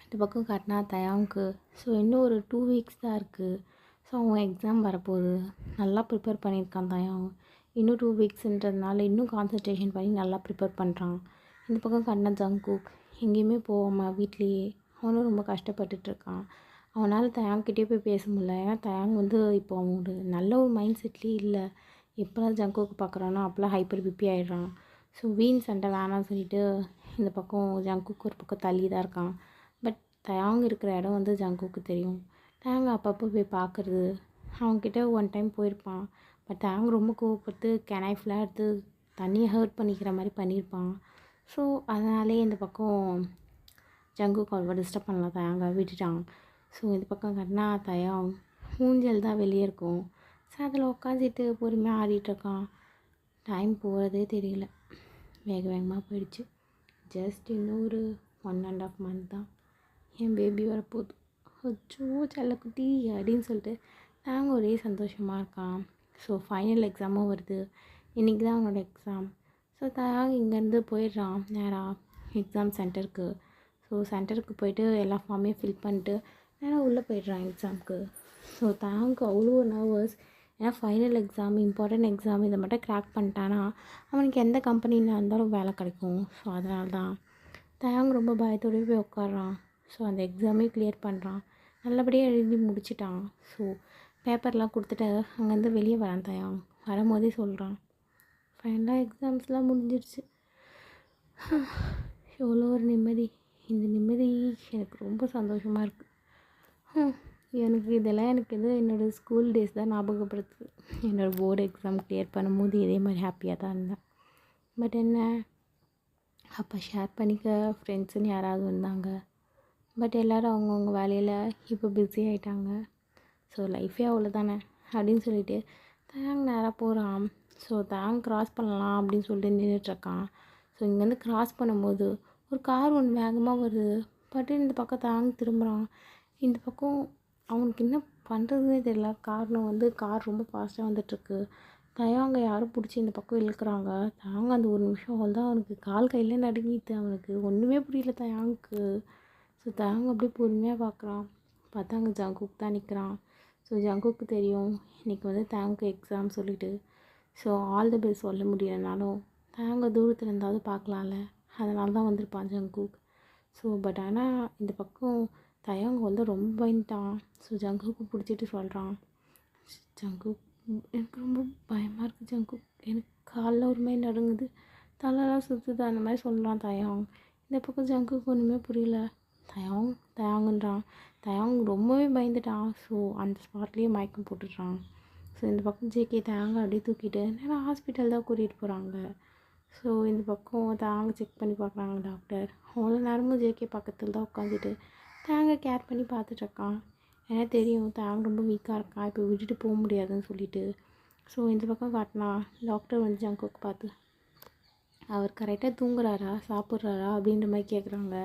இந்த பக்கம் காட்டினா தயாங்க்கு ஸோ இன்னும் ஒரு 2 weeks தான் இருக்குது. ஸோ அவன் எக்ஸாம் வரப்போகுது. நல்லா ப்ரிப்பேர் பண்ணியிருக்கான் தயாங். இன்னும் 2 weeksன்றதுனால இன்னும் கான்சன்ட்ரேஷன் பண்ணி நல்லா ப்ரிப்பேர் பண்ணுறான். இந்த பக்கம் காட்டினா ஜங்குக் எங்கேயுமே போகாமல் வீட்லேயே அவனும் ரொம்ப கஷ்டப்பட்டுட்ருக்கான். அவனால் தயாங்கிட்டே போய் பேச முடியல. ஏன்னா தயாங் வந்து இப்போ அவனோட நல்ல ஒரு மைண்ட் செட்லேயே இல்லை. எப்போலாம் ஜங்குக்கு பார்க்குறானோ அப்போலாம் ஹைப்பர் பிபி ஆகிடுறான். ஸோ வீண் சண்டை வேணாம்னு சொல்லிட்டு இந்த பக்கம் ஜங்குக்கு ஒரு பக்கம் தள்ளி தான் இருக்கான். பட் தயாங் இருக்கிற இடம் வந்து ஜங்குக்கு தெரியும். தயாங் அப்பப்போ போய் பார்க்குறது, அவங்கக்கிட்ட 1 time போயிருப்பான். பட் தயாங் ரொம்ப கோவப்பட்டு கெனைஃப்லாம் எடுத்து தண்ணியை ஹர்ட் பண்ணிக்கிற மாதிரி பண்ணியிருப்பான். ஸோ அதனாலே இந்த பக்கம் ஜங்குக்கு அவ்வளோ டிஸ்டர்ப் பண்ணலாம், தயாங்க விட்டுட்டான். ஸோ இந்த பக்கம் கட்டினா தயாங் ஊஞ்சல் தான் வெளியே இருக்கும். ஸோ அதில் உட்காந்துட்டு பொறுமையாக ஆடிட்டுருக்கான். டைம் போகிறதே தெரியல, வேகமாக போயிடுச்சு. ஜஸ்ட் இன்னும் ஒரு 1.5 month தான் என் பேபி வரப்போகுது. அச்சோ செல்லக்குட்டி அப்படின்னு சொல்லிட்டு நாங்கள் ஒரே சந்தோஷமாக இருக்கான். ஸோ ஃபைனல் எக்ஸாமும் வருது. இன்றைக்கி தான் அவனோட எக்ஸாம். ஸோ தயாங் இங்கேருந்து போயிடுறான் நேராக எக்ஸாம் சென்டருக்கு. ஸோ சென்டருக்கு போயிட்டு எல்லா ஃபார்மையும் ஃபில் பண்ணிட்டு நேராக உள்ளே போயிடுறான் எக்ஸாமுக்கு. ஸோ தயாங்க்கு அவ்வளோ நர்வஸ். ஏன்னா ஃபைனல் எக்ஸாம், இம்பார்ட்டன்ட் எக்ஸாம், இதை மட்டும் க்ராக் பண்ணிட்டானா அவனுக்கு எந்த கம்பெனியில் இருந்தாலும் வேலை கிடைக்கும். ஸோ அதனால தான் தயாங் ரொம்ப பயத்தோடய போய் உட்காடுறான். ஸோ அந்த எக்ஸாமே கிளியர் பண்ணுறான், நல்லபடியாக எழுதி முடிச்சிட்டான். ஸோ பேப்பர்லாம் கொடுத்துட்டு அங்கேருந்து வெளியே வரான் தயாங். வரும்போதே சொல்கிறான், ஃபைனலாக எக்ஸாம்ஸ்லாம் முடிஞ்சிடுச்சு. எவ்வளோ ஒரு நிம்மதி. இந்த நிம்மதி எனக்கு ரொம்ப சந்தோஷமாக இருக்குது. எனக்கு என்னோடய ஸ்கூல் டேஸ் தான் ஞாபகப்படுத்துது. என்னோடய போர்டு எக்ஸாம் கிளியர் பண்ணும்போது இதே மாதிரி ஹாப்பியாக தான் இருந்தேன். பட் என்ன, அப்போ ஷேர் பண்ணிக்க ஃப்ரெண்ட்ஸுன்னு யாராவது வந்தாங்க. பட் எல்லோரும் அவங்கவுங்க வேலையில் இப்போ பிஸி ஆகிட்டாங்க. ஸோ லைஃபே அவ்வளோதானே அப்படின்னு சொல்லிட்டு தயாங் நேராக போகிறான். ஸோ தயாங் க்ராஸ் பண்ணலாம் அப்படின்னு சொல்லிட்டு நின்றுட்டுருக்கான். ஸோ இங்கேருந்து க்ராஸ் பண்ணும்போது ஒரு கார் ஒன்று வேகமாக வருது. பட் இந்த பக்கம் தயாங் திரும்புகிறான். இந்த பக்கம் அவனுக்கு என்ன பண்ணுறதுனே தெரியல. கார் ரொம்ப ஃபாஸ்ட்டாக வந்துட்டுருக்கு. தயாங்க யாரும் பிடிச்சி இந்த பக்கம் இழுக்கிறாங்க. தயாங் அந்த ஒரு நிமிஷம் தான் அவனுக்கு கால் கையில் நடுங்கிட்டு, அவனுக்கு ஒன்றுமே புரியல தயாங்க்கு. ஸோ தயாங் அப்படியே பொறுமையாக பார்க்குறான். பார்த்தா அங்கே ஜங்குக் தான் நிற்கிறான். ஸோ ஜங்குக்கு தெரியும் இன்றைக்கி வந்து தயாங்க்கு எக்ஸாம் சொல்லிவிட்டு. ஸோ ஆல் தி பெஸ்ட் சொல்ல முடியலனாலும் தயாங்க தூரத்தில் இருந்தாலும் பார்க்கலாம்ல, அதனால தான் வந்திருப்பான் ஜங்குக். ஸோ பட் ஆனால் இந்த பக்கம் தயாங் வந்து ரொம்ப பயந்துட்டான். ஸோ ஜங்குக்கு பிடிச்சிட்டு சொல்கிறான், ஜங்குக் எனக்கு ரொம்ப பயமாக இருக்குது ஜங்குக், எனக்கு காலில் ஒரு மாதிரி நடுங்குது, தலைலாம் சுற்றுது அந்த மாதிரி சொல்கிறான் தயாங். இந்த பக்கம் ஜங்குக்கு ஒன்றுமே புரியல. தயாங் தயாங்குன்றான். தயாங் ரொம்பவே பயந்துட்டான். ஸோ அந்த ஸ்பாட்லேயே மயக்கம் போட்டுடுறான். ஸோ இந்த பக்கம் ஜேகே தயாங்க அப்படியே தூக்கிட்டு நேராக ஹாஸ்பிட்டல் தான் கூட்டிகிட்டு போகிறாங்க. ஸோ இந்த பக்கம் தயாங்க செக் பண்ணி பார்க்குறாங்க டாக்டர். அவ்வளோ நேரமும் ஜேகே பக்கத்தில் தான் உட்காந்துட்டு தயாங்க கேர் பண்ணி பார்த்துட்ருக்கான். ஏன்னா தெரியும் தயாங்க ரொம்ப வீக்காக இருக்கான், இப்போ விட்டுட்டு போக முடியாதுன்னு சொல்லிட்டு. ஸோ இந்த பக்கம் காட்டினா டாக்டர் வந்து ஜங்குக்கு பார்த்து அவர் கரெக்டாக தூங்குறாரா சாப்பிட்றாரா அப்படின்ற மாதிரி கேட்குறாங்க.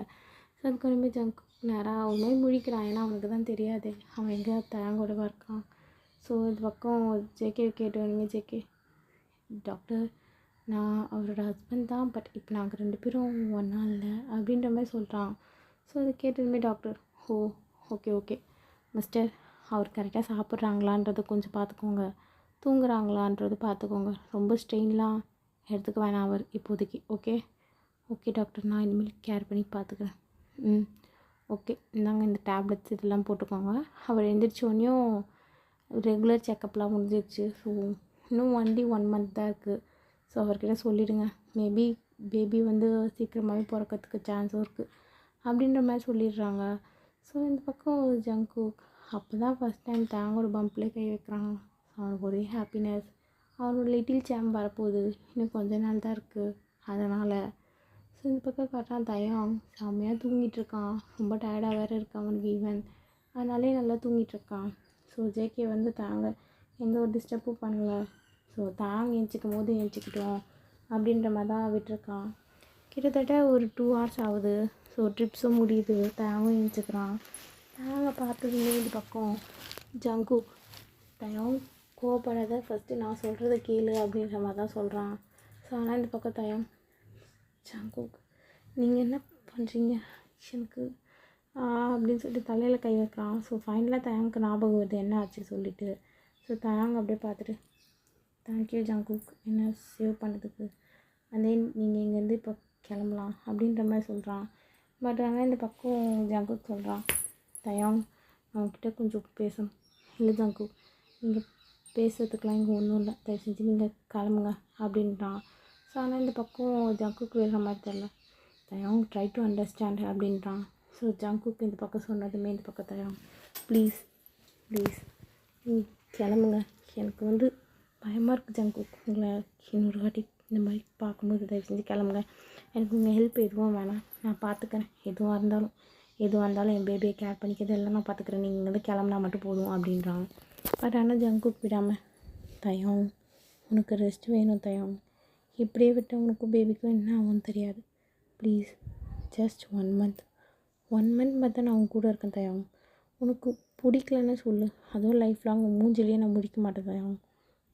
ஸோ அதுக்கு ஒன்றுமே ஜங்கு நேராக ஒரு மாதிரி முழிக்கிறான். ஏன்னா அவனுக்கு தான் தெரியாது அவன் எங்கே தயாங்கோடவா இருக்கான். ஸோ இந்த பக்கம் ஜேகே கேட்டு ஒன்றுமே ஜேகே டாக்டர் நான் அவரோட ஹஸ்பண்ட் தான், பட் இப்போ நாங்கள் 2 பேரும் ஒன்றா இல்லை அப்படின்ற மாதிரி சொல்கிறான். ஸோ அதை கேட்டதுமே டாக்டர் ஓ ஓகே ஓகே மிஸ்டர், அவர் கரெக்டாக சாப்பிட்றாங்களான்றதை கொஞ்சம் பார்த்துக்கோங்க, தூங்குறாங்களான்றது பார்த்துக்கோங்க, ரொம்ப ஸ்ட்ரெயின்லாம் எடுத்துக்க வேணாம் அவர் இப்போதைக்கு. ஓகே ஓகே டாக்டர், நான் இனிமேல் கேர் பண்ணி பார்த்துக்கிறேன். ஓகே இந்தாங்க இந்த டேப்லெட்ஸ் இதெல்லாம் போட்டுக்கோங்க. அவர் எந்திரிச்சோடனையும் ரெகுலர் செக்கப்லாம் முடிஞ்சிருச்சு. ஸோ இன்னும் ஒன்லி 1 மந்த் தான் இருக்குது. ஸோ அவர்கிட்ட சொல்லிவிடுங்க, மேபி பேபி வந்து சீக்கிரமாகவே பிறக்கிறதுக்கு சான்ஸும் இருக்குது அப்படின்ற மாதிரி சொல்லிடுறாங்க. ஸோ இந்த பக்கம் ஜங்குக் அப்போ தான் ஃபஸ்ட் டைம் தேங்கோட பம்ப்லேயே கை வைக்கிறாங்க. அவனுக்கு ஒரே ஹாப்பினஸ். அவனோட லிட்டில் சாம் வரப்போகுது, இன்னும் கொஞ்ச நாள் தான் இருக்குது. அதனால் ஸோ இந்த பக்கம் காட்டுறான் தயாங் செம்மையாக தூங்கிட்டுருக்கான். ரொம்ப டயர்டாக வேறு இருக்கான் அவனுக்கு ஈவன், அதனாலே நல்லா தூங்கிட்டுருக்கான். ஸோ ஜேகே வந்து தாங்க எந்த ஒரு டிஸ்டர்பும் பண்ணல. ஸோ தாங்க எழுந்திரிக்கும் போது எழுந்திரிக்கிட்டோம் அப்படின்ற மாதிரி தான் விட்டுருக்கான். கிட்டத்தட்ட ஒரு 2 hours ஆகுது. ஸோ ட்ரிப்ஸும் முடியுது, தயாங்கும் எழுந்திரிக்கிறான். தயாங்க பார்த்ததுமே இது பக்கம் ஜங்குக் தயாங் கோவப்படாத, ஃபஸ்ட்டு நான் சொல்கிறத கேளு அப்படின்ற மாதிரி தான் சொல்கிறான். ஸோ ஆனால் இந்த பக்கம் தயாங் ஜங்குக் நீங்கள் என்ன பண்ணுறீங்க எனக்கு அப்படின்னு சொல்லிட்டு தலையில் கை வைக்கிறான். ஸோ ஃபைனலாக தயாங்க்கு ஞாபகம் வருது என்ன ஆச்சு சொல்லிவிட்டு. ஸோ தயாங் அப்படியே பார்த்துட்டு தேங்க்யூ ஜங்குக் என்ன சேவ் பண்ணதுக்கு, அதே நீங்கள் இங்கேருந்து இப்போ கிளம்பலாம் அப்படின்ற மாதிரி சொல்கிறான். பட் ஆனால் இந்த பக்கம் ஜங்குக் சொல்கிறான் தயாங் அவங்கக்கிட்ட கொஞ்சம் பேசணும். இல்லை ஜங்குக் நீங்கள் பேசுறதுக்கெலாம் இங்கே ஒன்றும் இல்லை, தயவு செஞ்சு நீங்கள் கிளம்புங்க அப்படின்றான். ஸோ ஆனால் இந்த பக்கம் ஜங்குக்கு வேற மாதிரி தெரில. தயாங் ட்ரை டு அண்டர்ஸ்டாண்ட் அப்படின்றான். ஸோ ஜங்குக்கு இந்த பக்கம் சொன்னதுமே இந்த பக்கம் தயாங் ப்ளீஸ் ப்ளீஸ் கிளம்புங்க, எனக்கு வந்து பயமாக இருக்குது ஜங்குக், உங்களை இன்னொரு வாட்டி இந்த மாதிரி பார்க்கும்போது தயவு செஞ்சு கிளம்புங்க, எனக்கு உங்கள் ஹெல்ப் எதுவும் வேணாம், நான் பார்த்துக்கிறேன், எதுவாக இருந்தாலும் என் பேபியை கேர் பண்ணிக்கிறது எல்லாம் நான் பார்த்துக்கிறேன், நீங்கள் வந்து கிளம்புனா மட்டும் போதும் அப்படின்றான். பட் ஆனால் ஜங்குக் விடாமல் தயாங் உனக்கு ரெஸ்ட் வேணும் தயாங், இப்படியே விட்டு உனக்கும் பேபிக்கும் என்ன ஆகும்னு தெரியாது, ப்ளீஸ் ஜஸ்ட் 1 month பார்த்தா நான் உன் கூட இருக்கேன் தயாங், உனக்கு பிடிக்கலன்னு சொல்லு, அதுவும் லைஃப் லாங் மூஞ்சிலேயே நான் முடிக்க மாட்டேன் தயாங்,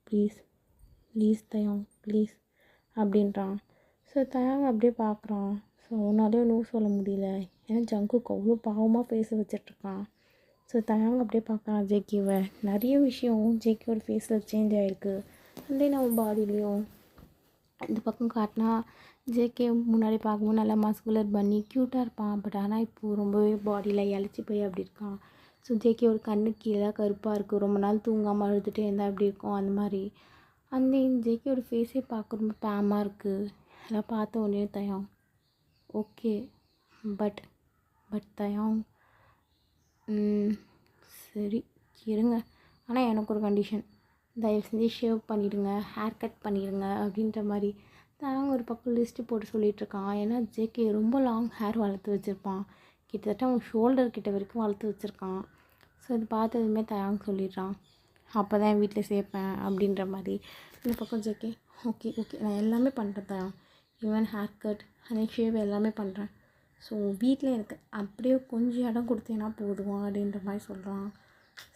ப்ளீஸ் தயாங் ப்ளீஸ் அப்படின்றான். ஸோ தயாங் அப்படியே பார்க்குறான். ஸோ அவனாலே நோ சொல்ல முடியல, ஏன்னா ஜங்குக்கு அவ்வளோ பாவமாக பேச வச்சிட்ருக்கான். ஸோ தயாங் அப்படியே பார்க்குறான் ஜேகேவை. நிறைய விஷயம் ஜேகேவோட ஃபேஸில் சேஞ்ச் ஆகிருக்கு, அதே நம்ம பாடியிலையும். இந்த பக்கம் காட்டினா ஜேகே முன்னாடி பார்க்கும்போது நல்லா மஸ்குலர் பண்ணி க்யூட்டாக இருப்பான். பட் ஆனால் இப்போது ரொம்பவே பாடியில் இழைச்சி போய் அப்படி இருக்கான். ஸோ ஜேகேவோட கண்ணு கீழே கருப்பாக இருக்குது, ரொம்ப நாள் தூங்காமல் அழுதுகிட்டே இருந்தால் எப்படி இருக்கும் அந்த மாதிரி. அந்த ஜேகேவோட ஃபேஸே பார்க்க ரொம்ப பேமாக இருக்குது. அதெல்லாம் பார்த்த உடனே தயாங் ஓகே பட் தயாங் சரி இருங்க, ஆனால் எனக்கு ஒரு கண்டிஷன், தயவு செஞ்சு ஷேவ் பண்ணிவிடுங்க, ஹேர் கட் பண்ணிடுங்க அப்படின்ற மாதிரி தயாங் ஒரு பக்கம் லிஸ்ட்டு போட்டு சொல்லிகிட்ருக்கான். ஏன்னா ஜேகே ரொம்ப லாங் ஹேர் வளர்த்து வச்சுருப்பான், கிட்டத்தட்ட அவன் ஷோல்டர் கிட்ட வரைக்கும் வளர்த்து வச்சுருக்கான். ஸோ இது பார்த்ததுமே தயாங் சொல்லிடுறான் அப்போ தான் என் வீட்டில் சேர்ப்பேன் அப்படின்ற மாதிரி. இந்த பக்கம் ஜேகே ஓகே நான் எல்லாமே பண்ணுறேன் தயாங், ஈவன் ஹேர் கட் அதே ஷேவ் எல்லாமே பண்ணுறேன். ஸோ வீட்டில் எனக்கு அப்படியே கொஞ்சம் இடம் கொடுத்தேன்னா போதும் அப்படின்ற மாதிரி சொல்கிறான்.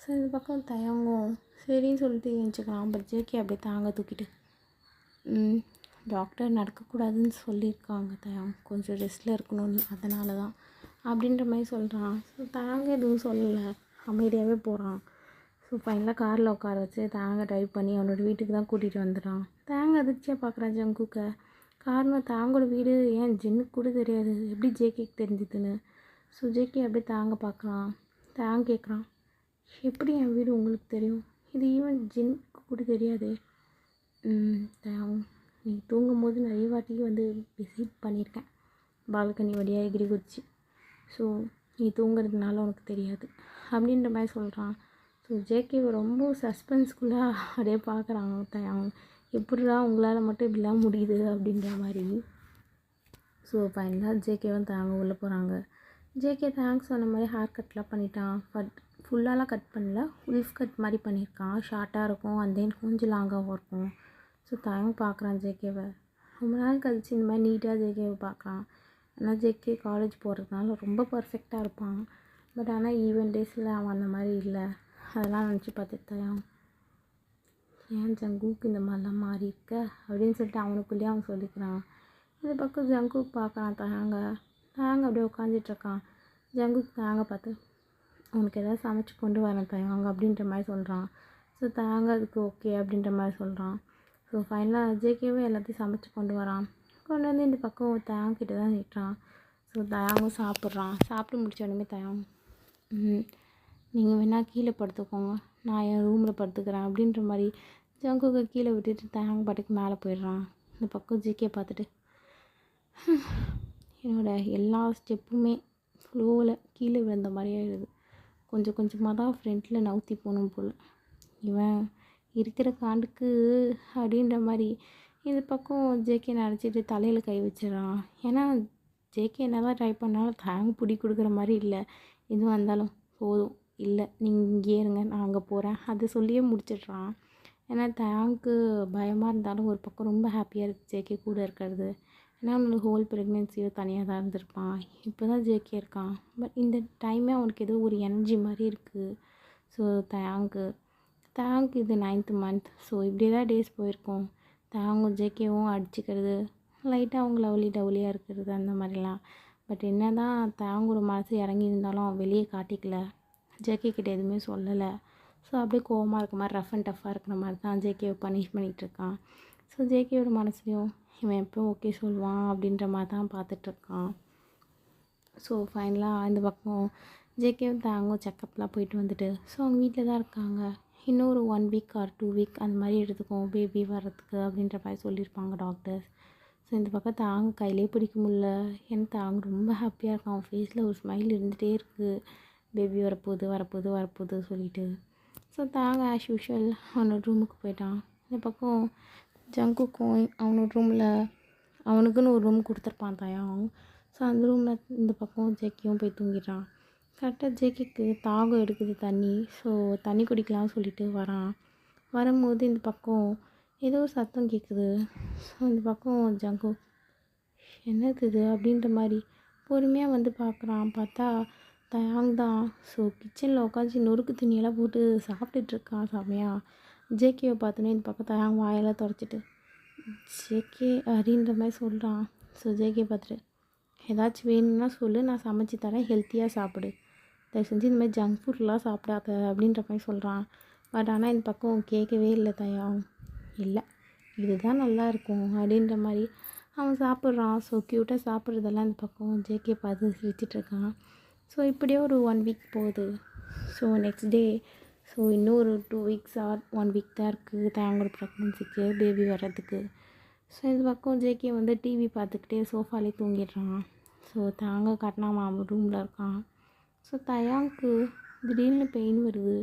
ஸோ இந்த பக்கம் தயாங்கும் சரின்னு சொல்லிட்டு எழுந்திரிக்கிறான். பட் ஜேகே அப்படியே தாங்க தூக்கிட்டு டாக்டர் நடக்கக்கூடாதுன்னு சொல்லியிருக்காங்க தயாங், கொஞ்சம் ரெஸ்ட்டில் இருக்கணும்னு, அதனால தான் அப்படின்ற மாதிரி சொல்கிறான். ஸோ தயாங்க எதுவும் சொல்லலை, அமைதியாகவே போகிறான். ஸோ ஃபைனலாக காரில் உட்கார வச்சு தயாங்க ட்ரைவ் பண்ணி அவனோட வீட்டுக்கு தான் கூட்டிகிட்டு வந்துடுறான். தயாங்க அதிர்ச்சியாக பார்க்குறான் ஜங்குக்கை. காரணம் தயாங்கோட வீடு ஏன் ஜின்னுக்கு கூட தெரியாது, எப்படி ஜேகேக்கு தெரிஞ்சுதுன்னு. ஸோ ஜேகே அப்படியே தயாங்க பார்க்குறான். தயாங் கேட்குறான் எப்படி என் வீடு உங்களுக்கு தெரியும், இது ஈவன் ஜின்னுக்கு கூட தெரியாது. தயாங் நீ தூங்கும்போது நிறைய வாட்டி வந்து விசிட் பண்ணியிருக்கேன் பால்கனி வழியாக எகிரி குதிச்சு. ஸோ நீ தூங்குறதுனால உனக்கு தெரியாது அப்படின்ற மாதிரி சொல்கிறான். ஸோ ஜேகே ரொம்ப சஸ்பென்ஸ்குள்ளே அப்படியே பார்க்குறாங்க தயாங். எப்படிடா உங்களால் மட்டும் இப்படிலாம் முடியுது அப்படின்ற மாதிரி. ஸோ ஃபைனலாக ஜேகேவும் தயாங்க உள்ளே போகிறாங்க. ஜேகே தேங்க்ஸ் சொன்ன மாதிரி ஹேர் கட்லாம் பண்ணிட்டான். பட் ஃபுல்லாலாம் கட் பண்ணல, உல்ஃப் கட் மாதிரி பண்ணியிருக்கான். ஷார்ட்டாக இருக்கும் அண்ட் தென் கொஞ்சம் லாங்காகவும் இருக்கும். ஸோ தயாங் பார்க்குறான் ஜேகேவை. ரொம்ப நாள் கழிச்சு இந்த மாதிரி நீட்டாக ஜேகேவை பார்க்குறான். ஆனால் ஜேகே காலேஜ் போகிறதுனால ரொம்ப பர்ஃபெக்டாக இருப்பான். பட் ஆனால் ஈவென்ட் டேஸில் அவன் அந்த மாதிரி இல்லை. அதெல்லாம் நினச்சி பார்த்துட்டு தயாங் ஏன் ஜங்குக்கு இந்த மாதிரிலாம் மாறி இருக்க அப்படின்னு சொல்லிட்டு அவனுக்குள்ளேயே அவன் சொல்லிக்கிறான். இந்த பக்கம் ஜங்குக்கு பார்க்குறான் தயாங்க அப்படியே உட்காந்துட்ருக்கான். ஜங்குக்கு தயாங்க பார்த்து உனக்கு எதாவது சமைச்சு கொண்டு வரேன் தயாங்க அப்படின்ற மாதிரி சொல்கிறான். ஸோ தயாங்க அதுக்கு ஓகே அப்படின்ற மாதிரி சொல்கிறான். ஸோ ஃபைனலாக ஜேகேவே எல்லாத்தையும் சமைச்சு கொண்டு வரான். கொண்டு வந்து இந்த பக்கம் தயாங்கிட்ட தான் நிற்கிறான். ஸோ தயாங்கும் சாப்பிட்றான். சாப்பிட்டு முடிச்ச உடனே தயாங் நீங்கள் வேணால் கீழே படுத்துக்கோங்க, நான் என் ரூமில் படுத்துக்கிறேன் அப்படின்ற மாதிரி ஜங்குக்கு கீழே விட்டுட்டு தயாங் பாட்டுக்கு மேலே போயிடுறான். இந்த பக்கம் ஜேகே பார்த்துட்டு என்னோடய எல்லா ஸ்டெப்புமே ஃப்ளோவில் கீழே விழுந்த மாதிரியே ஆகிடுது. கொஞ்சம் கொஞ்சமாக தான் ஃப்ரெண்டில் நவுத்தி போகணும் போல் இவன் இருக்கிற காண்டுக்கு அப்படின்ற மாதிரி. இந்த பக்கம் ஜேகே நினச்சிட்டு தலையில் கை வச்சிடறான். ஏன்னா ஜேகே என்ன தான் ட்ரை பண்ணாலும் தயாங் பிடி கொடுக்குற மாதிரி இல்லை. எதுவும் வந்தாலும் போதும், இல்லை நீங்கள் இங்கேயே இருங்க நான் அங்கே போகிறேன் அதை சொல்லியே முடிச்சிடுறான். ஏன்னா தயாங்க்கு பயமாக இருந்தாலும் ஒரு பக்கம் ரொம்ப ஹாப்பியாக இருக்குது ஜேகே கூட இருக்கிறது. ஏன்னா அவனுக்கு ஹோல் ப்ரெக்னென்சியோ தனியாக தான் இருந்திருப்பான். இப்போ தான் ஜேகே இருக்கான். பட் இந்த டைமே அவனுக்கு ஏதோ ஒரு எனர்ஜி மாதிரி இருக்குது. ஸோ தயாங்க்கு இது 9th மந்த். ஸோ இப்படியே தான் டேஸ் போயிருக்கோம். தயாங்கும் ஜேகேவும் அடிச்சுக்கிறது, லைட்டாக அவங்க டவுலியாக இருக்கிறது அந்த மாதிரிலாம். பட் என்ன தான் தயாங்கோட மனசு இறங்கி இருந்தாலும் அவன் வெளியே காட்டிக்கல, ஜேகே கிட்ட எதுவுமே சொல்லலை. ஸோ அப்படியே கோவமாக இருக்க மாதிரி ரஃப் அண்ட் டஃப்பாக இருக்கிற மாதிரி தான் ஜேகேவை பனிஷ் பண்ணிகிட்ருக்கான். ஸோ ஜேகேயோட மனசுலையும் இவன் எப்போ ஓகே சொல்லுவான் அப்படின்ற மாதிரி தான் பார்த்துட்ருக்கான். ஸோ ஃபைனலாக இந்த பக்கம் ஜேகேவும் தயாங்கும் செக்கப்லாம் போயிட்டு வந்துட்டு ஸோ அவங்க வீட்டில் தான் இருக்காங்க. இன்னொரு 1 வீக் ஆர் 2 வீக் அந்த மாதிரி எடுத்துக்கும் பேபி வர்றதுக்கு அப்படின்ற மாதிரி சொல்லியிருப்பாங்க டாக்டர்ஸ். ஸோ இந்த பக்கம் தயாங்க கையிலே பிடிக்க முடியல. ஏன்னா தயாங்க ரொம்ப ஹாப்பியாக இருக்கான். அவன் ஃபேஸில் ஒரு ஸ்மைல் இருந்துகிட்டே இருக்குது, பேபி வரப்போகுது சொல்லிட்டு. ஸோ தயாங்க ஆஸ் யூஷுவல் அவனோட ரூமுக்கு போயிட்டான். இந்த பக்கம் ஜங்குக்கும் அவனோட ரூமில் அவனுக்குன்னு ஒரு ரூம் கொடுத்துருப்பான் தயாங். ஸோ அந்த ரூமில் இந்த பக்கம் ஜேகேவும் போய் தூங்கிடுறான். கரெக்டாக ஜேகேக்கு தாகம் எடுக்குது தண்ணி. ஸோ தண்ணி குடிக்கலாம்னு சொல்லிட்டு வரும்போது இந்த பக்கம் ஏதோ சத்தம் கேட்குது. ஸோ இந்த பக்கம் ஜங்கு என்னது இது அப்படின்ற மாதிரி பொறுமையாக வந்து பார்க்குறான். பார்த்தா தயாங் தான். ஸோ கிச்சனில் உட்காந்து நொறுக்கு தண்ணியெல்லாம் போட்டு சாப்பிட்டுட்ருக்கான் செமையாக. ஜேகேவை பார்த்தோன்னே இந்த பக்கம் தயாங் வாயெல்லாம் துடைச்சிட்டு ஜேகே அப்படின்ற மாதிரி சொல்கிறான். ஸோ ஜேகே பார்த்துட்டு ஏதாச்சும் வேணும்னா சொல்லு, நான் சமைச்சி தரேன், ஹெல்த்தியாக சாப்பிடு, தயவு செஞ்சு இந்த மாதிரி ஜங்க் ஃபுட்லாம் சாப்பிடாத அப்படின்ற மாதிரி சொல்கிறான். பட் ஆனால் இந்த பக்கம் கேட்கவே இல்லை தயாங். இல்லை இதுதான் நல்லா இருக்கும் அப்படின்ற மாதிரி அவன் சாப்பிட்றான். ஸோ க்யூட்டாக சாப்பிட்றதெல்லாம் இந்த பக்கம் ஜேகே பார்த்து சிரிச்சிட்ருக்கான். ஸோ இப்படியே ஒரு 1 வீக் போகுது. ஸோ நெக்ஸ்ட் டே ஸோ இன்னும் ஒரு 2 வீக்ஸ் ஆர் 1 வீக் தான் இருக்குது தயாங்கோட ப்ரெக்னென்சிக்கு பேபி வர்றதுக்கு. ஸோ இந்த பக்கம் ஜேகே வந்து டிவி பார்த்துக்கிட்டே சோஃபாலே தூங்கிடுறான். ஸோ தயாங்க காட்டினா அவன் ரூமில் இருக்கான். ஸோ தயாங்க்கு திடீர்னு பெயின் வருது.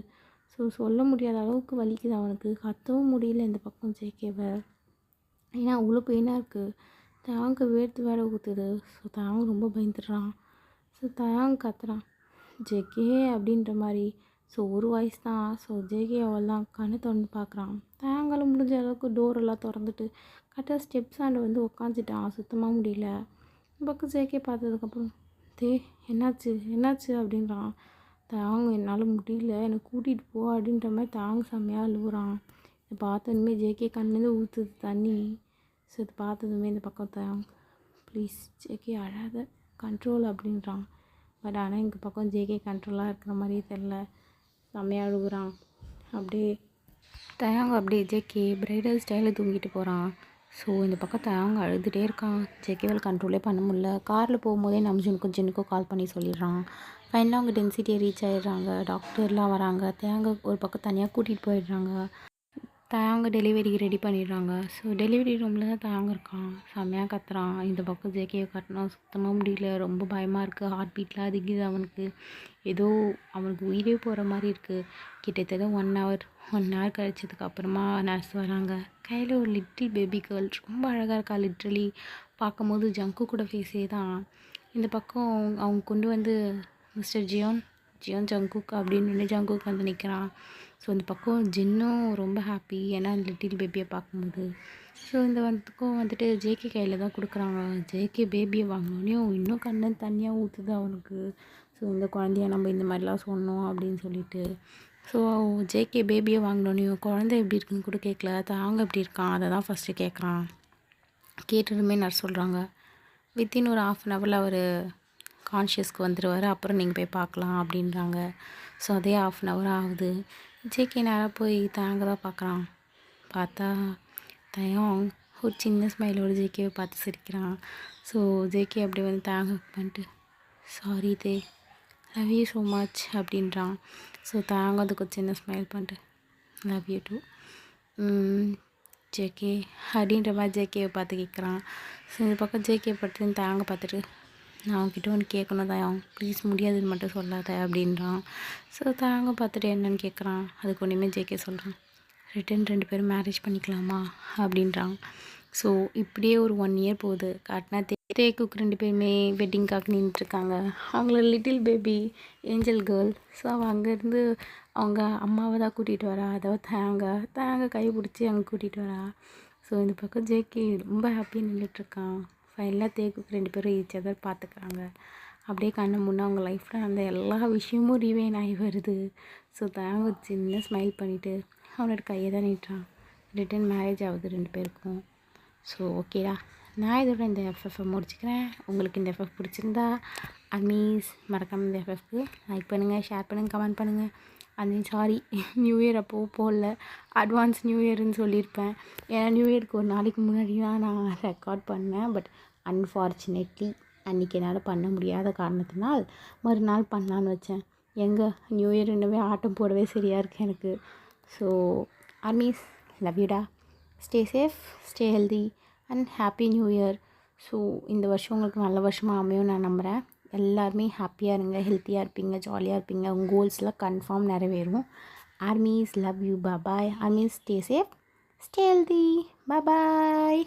ஸோ சொல்ல முடியாத அளவுக்கு வலிக்குது அவனுக்கு. கத்தவும் முடியல இந்த பக்கம் ஜேகேவை, ஏன்னா அவ்வளோ பெயினாக இருக்குது. தயாங்க்கு வேர்த்து வேற ஊற்றுது. ஸோ தயாங் ரொம்ப பயந்துடுறான். ஸோ தயாங் கத்துறான் ஜேகே அப்படின்ற மாதிரி. ஸோ ஒரு வாய்ஸ் தான். ஸோ ஜேகே அவள்லாம் கண்ணை திறந்து பார்க்குறான். தயாங்கால் முடிஞ்ச அளவுக்கு டோரெல்லாம் திறந்துட்டு கரெக்டாக ஸ்டெப்ஸ் ஆண்டு வந்து உக்காந்துட்டான். சுத்தமாக முடியல. இந்த பக்கம் ஜேகே பார்த்ததுக்கப்புறம் என்னாச்சு அப்படின்றான். தயாங் என்னால் முடியல, என்னை கூட்டிகிட்டு போ அப்படின்ற மாதிரி தயாங் செம்மையாக அழுவுறான். இதை பார்த்ததுமே ஜேகே கண்ணுலேருந்து ஊற்றுது தண்ணி. ஸோ இது பார்த்ததுமே இந்த பக்கம் தயாங் ப்ளீஸ் ஜேகே அழாத, கண்ட்ரோல் அப்படின்றான். பட் ஆனால் எங்கள் பக்கம் ஜேகே கண்ட்ரோலாக இருக்கிற மாதிரியே தெரில, செம்மையாக அழுகுறான். அப்படியே தயாங் அப்படியே ஜேகே ப்ரைடல் ஸ்டைலில் தூங்கிட்டு போகிறான். ஸோ இந்த பக்கம் தயாங் அழுதுகிட்டே இருக்கான். ஜேகேவால் கண்ட்ரோலே பண்ண முடியல. காரில் போகும்போதே நம்ஜுனுக்கும் ஜின்னுக்கும் கால் பண்ணி சொல்லிடுறான். ஃபைனலாக அவங்க டென்சிட்டியை ரீச் ஆகிடுறாங்க. டாக்டர்லாம் வராங்க. தயாங்க ஒரு பக்கம் தனியாக கூட்டிகிட்டு போயிடுறாங்க. தயாங்க டெலிவரிக்கு ரெடி பண்ணிடுறாங்க. ஸோ டெலிவரி ரூமில் தான் தயாங்க இருக்கான். செம்மையாக கத்துறான். இந்த பக்கம் ஜேகேவை காட்டினா சுத்தமாக முடியல. ரொம்ப பயமாக இருக்குது. ஹார்ட் பீட்லாம் அதிகுது அவனுக்கு. ஏதோ அவனுக்கு உயிரே போகிற மாதிரி இருக்குது. கிட்டத்தட்ட 1 ஹவர் கழிச்சதுக்கு அப்புறமா நர்ஸ் வராங்க. கையில் ஒரு லிட்டில் பேபி கேர்ள் ரொம்ப அழகாக இருக்கா. லிட்ரலி பார்க்கும்போது ஜங்கு கூட ஃபேஸே தான். இந்த பக்கம் அவங்க கொண்டு வந்து மிஸ்டர் ஜியோன் ஜங்குக் அப்படின்னு ஜங்குக் வந்து நிற்கிறான். ஸோ இந்த பக்கம் ஜின்னும் ரொம்ப ஹாப்பி, ஏன்னா லிட்டில் பேபியை பார்க்கும்போது. ஸோ இந்த வந்துட்டு ஜேகே கையில் தான் கொடுக்குறாங்க. ஜேகே பேபியை வாங்கினோடனையும் இன்னும் கண்ணு தனியாக ஊற்றுது அவனுக்கு. ஸோ இந்த குழந்தைய நம்ம இந்த மாதிரிலாம் சொன்னோம் அப்படின்னு சொல்லிட்டு. ஸோ ஜேகே பேபியை வாங்கினோடனையும் குழந்தை எப்படி இருக்குன்னு கூட கேட்கல, தாங்க எப்படி இருக்கான் அதை தான் ஃபஸ்ட்டு கேட்குறான். கேட்டதுமே நர்ஸ் சொல்கிறாங்க, வித்தின் ஒரு 1/2 ஹவரில் அவர் கான்ஷியஸ்க்கு வந்துடுவார், அப்புறம் நீங்கள் போய் பார்க்கலாம் அப்படின்றாங்க. ஸோ அதே 1/2 ஹவர் ஆகுது. ஜேகே நேராக போய் தயாங்க தான் பார்க்குறான். பார்த்தா தயாங் ஒரு சின்ன ஸ்மைலோடு ஜேகேவை பார்த்து சிரிக்கிறான். ஸோ ஜேகே அப்படி வந்து தயாங்க பண்ணிட்டு sorry they, love you so much அப்படின்றான். ஸோ தயாங்க அதுக்கு ஒரு சின்ன ஸ்மைல் பண்ணிட்டு லவ் யூ டூ ஜேகே அப்படின்ற மாதிரி ஜேகேவை பார்த்து கேட்குறான். ஸோ இந்த பக்கம் ஜேகே பட்டு தயாங்க பார்த்துட்டு நான் அவங்ககிட்ட ஒன்று கேட்கணும் தயாங், ப்ளீஸ் முடியாதுன்னு மட்டும் சொல்லாத அப்படின்றான். ஸோ தயாங்க பார்த்துட்டு என்னன்னு கேட்குறான். அதுக்கு ஒன்றுமே ஜேகே சொல்கிறான், ரிட்டன் 2 பேரும் மேரேஜ் பண்ணிக்கலாமா அப்படின்றான். ஸோ இப்படியே ஒரு 1 இயர் போகுது. காட்டினா தேக்குக்கு 2 பேருமே வெட்டிங்காக நின்றுட்டுருக்காங்க. அவங்கள little baby angel girl. So அவள் அங்கேருந்து அவங்க அம்மாவை தான் கூட்டிகிட்டு வரா. அதாவது தயாங்க கை பிடிச்சி அங்கே கூட்டிகிட்டு வரா. ஸோ இந்த பக்கம் ஜேகே ரொம்ப ஹாப்பியாக நின்றுட்டுருக்கான். ஃபைனலாக தேக்குக்கு 2 பேரும் ஈச் அதர் பார்த்துக்கிறாங்க. அப்படியே கண்ணை முன்னே அவங்க லைஃப்பில் அந்த எல்லா விஷயமும் ரிவைன் ஆகி வருது. ஸோ தயாங்க சின்ன ஸ்மைல் பண்ணிவிட்டு அவனோட கையை தான் நீட்டுறான். ரிட்டன் மேரேஜ் ஆகுது 2 பேருக்கும். ஸோ ஓகேடா, நான் இதோட இந்த எஃப்எஃப்ஐ முடிச்சுக்கிறேன். உங்களுக்கு இந்த எஃப்எஃப் பிடிச்சிருந்தா அட்மீஸ் மறக்காமல் இந்த எஃப்எஃப்க்கு லைக் பண்ணுங்கள், ஷேர் பண்ணுங்கள், கமெண்ட் பண்ணுங்கள். சாரி நியூ இயர் அப்போது போடல, அட்வான்ஸ் நியூ இயர்னு சொல்லியிருப்பேன். ஏன்னா நியூ இயருக்கு ஒரு நாளைக்கு முன்னாடி தான் நான் ரெக்கார்ட் பண்ணேன். பட் அன்ஃபார்ச்சுனேட்லி அன்றைக்கி என்னால் பண்ண முடியாத காரணத்தினால் மறுநாள் பண்ணலான்னு வச்சேன். எங்கே நியூ இயர் இன்னவே ஆட்டம் போடவே சரியாக இருக்குது எனக்கு. ஸோ ஆர்மீஸ் லவ் யூடா, stay safe, stay healthy and happy new year. So இந்த வருஷம் உங்களுக்கு நல்ல வருஷமாக அமையும் நான் நம்புகிறேன். எல்லாருமே ஹாப்பியாக இருங்க, ஹெல்த்தியாக இருப்பீங்க, ஜாலியாக இருப்பீங்க, உங்கள் கோல்ஸ்லாம் கன்ஃபார்ம் நிறைவேறும். Armies love you, bye. Armies stay safe, stay healthy, bye.